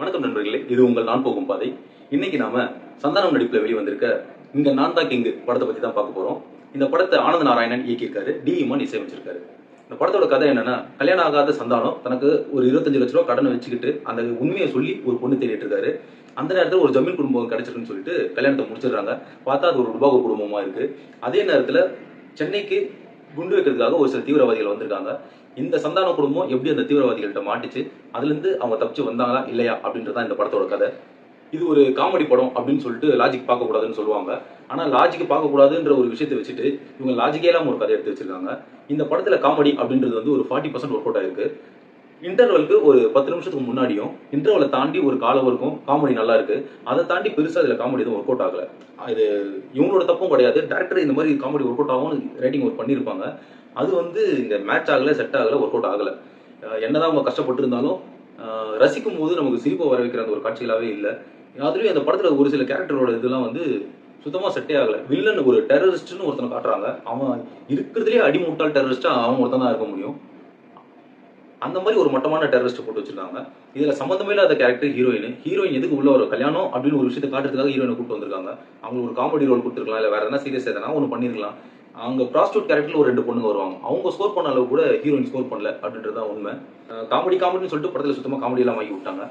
வணக்கம் நண்பர்களே, இது உங்கள் நான் போகும் பாதை. இன்னைக்கு நாம சந்தானம் நடிப்புல வெளிவந்திருக்க இங்க நான் தான் கிங்கு படத்தை பத்தி தான் பார்க்க போறோம். இந்த படத்தை ஆனந்த நாராயணன் இயக்கியிருக்காரு, டி இமான் இசையமைச்சிருக்காரு. இந்த படத்தோட கதை என்னன்னா, கல்யாணம் ஆகாத சந்தானம் தனக்கு ஒரு 25 லட்ச ரூபா கடனை வச்சுக்கிட்டு அந்த உண்மையை சொல்லி ஒரு பொண்ணு தேடிட்டு இருக்காரு. அந்த நேரத்தில் ஒரு ஜமீன் குடும்பம் கிடைச்சிருக்குன்னு சொல்லிட்டு கல்யாணத்தை முடிச்சிடுறாங்க. பார்த்தா அது ஒரு டுபாகோ குடும்பமா இருக்கு. அதே நேரத்தில் சென்னைக்கு குண்டு வைக்கிறதுக்காக ஒரு சில தீவிரவாதிகள் வந்திருக்காங்க. இந்த சந்தான குடும்பம் எப்படி அந்த தீவிரவாதிகள்கிட்ட மாட்டிச்சு, அதுல இருந்து அவங்க தப்பிச்சு வந்தாங்களா இல்லையா அப்படின்றதான் இந்த படத்தோட கதை. இது ஒரு காமெடி படம் அப்படின்னு சொல்லிட்டு லாஜிக் பார்க்கக்கூடாதுன்னு சொல்லுவாங்க. ஆனா லாஜிக் பார்க்கக்கூடாதுன்ற ஒரு விஷயத்தை வச்சுட்டு இவங்க லாஜிக்கே இல்லாம ஒரு கதை எடுத்து வச்சிருக்காங்க. இந்த படத்துல காமெடி அப்படின்றது வந்து ஒரு 40% ஒர்க் அவுட் ஆயிருக்கு. இன்டர்வலுக்கு ஒரு 10 நிமிஷத்துக்கு முன்னாடியும் இன்டர்வலை தாண்டி ஒரு காலம் இருக்கும் காமெடி நல்லா இருக்கு. அதை தாண்டி பெருசா இதுல காமெடி எதுவும் ஒர்க் அவுட் ஆகல. இது இவங்களோட தப்பும் கிடையாது. டேரக்டர் இந்த மாதிரி காமெடி ஒர்க் அவுட் ஆகும் ரேட்டிங் ஒர்க் பண்ணியிருப்பாங்க. அது வந்து இந்த மேட்ச் ஆகல, செட் ஆகல, ஒர்க் அவுட் ஆகல. என்னதான் அவங்க கஷ்டப்பட்டு இருந்தாலும் ரசிக்கும் போது நமக்கு சிரிப்பை வர வைக்கிற அந்த ஒரு காட்சிகளாவே இல்லை. அதுலயும் அந்த படத்துல ஒரு சில கேரக்டரோட இதெல்லாம் வந்து சுத்தமா செட்டே ஆகல. வில்லன் ஒரு டெரரிஸ்ட்னு ஒருத்தனை காட்டுறாங்க. அவன் இருக்கிறதுலேயே அடிமுட்டால் டெரரிஸ்டா அவன் ஒருத்தன் தான் இருக்க முடியும். அந்த மாதிரி ஒரு மட்டமான டெரரிஸ்ட் போட்டு வச்சிருக்காங்க. இதுல சம்பந்தமே இல்லாத கேரக்டர் ஹீரோயின் எதுக்கு உள்ள ஒரு கல்யாணம் அப்படின்னு ஒரு விஷயத்தை காட்டுறதுக்காக ஹீரோயினை கூப்பிட்டு வந்திருக்காங்க. அவங்க ஒரு காமெடி ரோல் கொடுத்துருக்கலாம், இல்ல வேற எதனா சீரியஸ் எதனா ஒன்று பண்ணிருக்கலாம். அவங்க ப்ராஸ்டியூட் கேரக்டர்ல ஒரு 2 பொண்ணுங்க வருவாங்க. அவங்க ஸ்கோர் பண்ண அளவு கூட ஹீரோயின் ஸ்கோர் பண்ணல அப்படின்றதான் உண்மை. காமெடின்னு சொல்லிட்டு படத்துல சுத்தமா காமெடி எல்லாம் வாங்கி விட்டாங்க.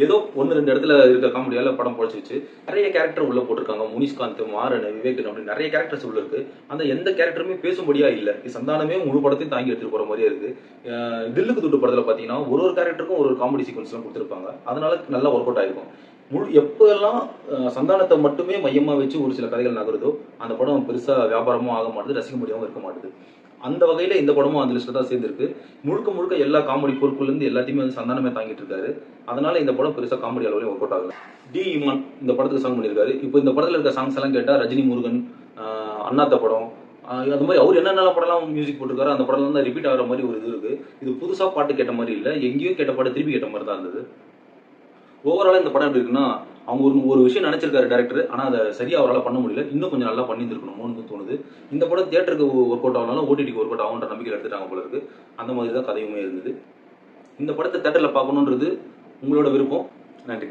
ஏதோ 1-2 இடத்துல இருக்க காமெடியால படம் பொழைச்சிச்சு. நிறைய கேரக்டர் உள்ள போட்டிருக்காங்க. முனிஷ்காந்த், மாறன், விவேக் அப்படின்னு நிறைய கேரக்டர்ஸ் உள்ள இருக்கு. அந்த எந்த கேரக்டருமே பேசும்படியா இல்ல. சந்தானமே முழு படத்தையும் தாங்கி எடுத்துட்டு போற மாதிரியே இருக்கு. தில்லுக்கு துட்டு படத்துல பாத்தீங்கன்னா ஒரு கேரக்டருக்கும் ஒரு காமெடி சீக்வன்ஸ் எல்லாம் கொடுத்துருப்பாங்க. அதனால நல்லா ஒர்க் அவுட் ஆயிருக்கும். எப்பெல்லாம் சந்தானத்தை மட்டுமே மையமா வச்சு ஒரு சில கதைகள் நகருதோ அந்த படம் பெருசா வியாபாரமும் ஆக மாட்டுது, ரசிக்க முடியாம இருக்க மாட்டுது. அந்த வகையில இந்த படமும் அந்த லிஸ்ட்ல தான் சேர்ந்திருக்கு. முழுக்க எல்லா காமெடி பொருட்கள்ல இருந்து எல்லாத்தையுமே வந்து சந்தானமே தாங்கிட்டு இருக்காரு. அதனால இந்த படம் பெருசா காமெடி அளவுலயும் ஒர்க் அவுட் ஆகல. டி இமான் இந்த படத்துக்கு சாங் பண்ணியிருக்காரு. இப்போ இந்த படத்துல இருக்க சாங்ஸ் எல்லாம் கேட்டா ரஜினி, முருகன், அண்ணாத்த படம், அந்த மாதிரி அவர் என்னென்ன படம்லாம் மியூசிக் போட்டிருக்காரு அந்த படம் தான் ரிப்பீட் ஆகிற மாதிரி ஒரு இது இருக்கு. இது புதுசா பாட்டு கேட்ட மாதிரி இல்லை, எங்கேயோ கேட்ட பாட்டு திருப்பி கேட்ட மாதிரி தான் இருந்தது. ஓவராலா இந்த படம் எப்படி இருக்குன்னா, அவங்க ஒரு விஷயம் நினைச்சிருக்காரு டேரக்டர், ஆனா அதை சரியா அவரால் பண்ண முடியல. இன்னும் கொஞ்சம் நல்லா பண்ணியிருக்கணும்னு தோணுது. இந்த படம் தியேட்டருக்கு ஒர்க் அவுட் ஆகனாலும் ஓடிடிக்கு ஒர்க் அவுட் ஆகுன்ற நம்பிக்கை எடுத்துட்டாங்க போல இருக்கு. அந்த மாதிரி தான் கதையுமே இருந்தது. இந்த படத்தை தியேட்டர்ல பார்க்கணுன்றது உங்களோட விருப்பம். நன்றி.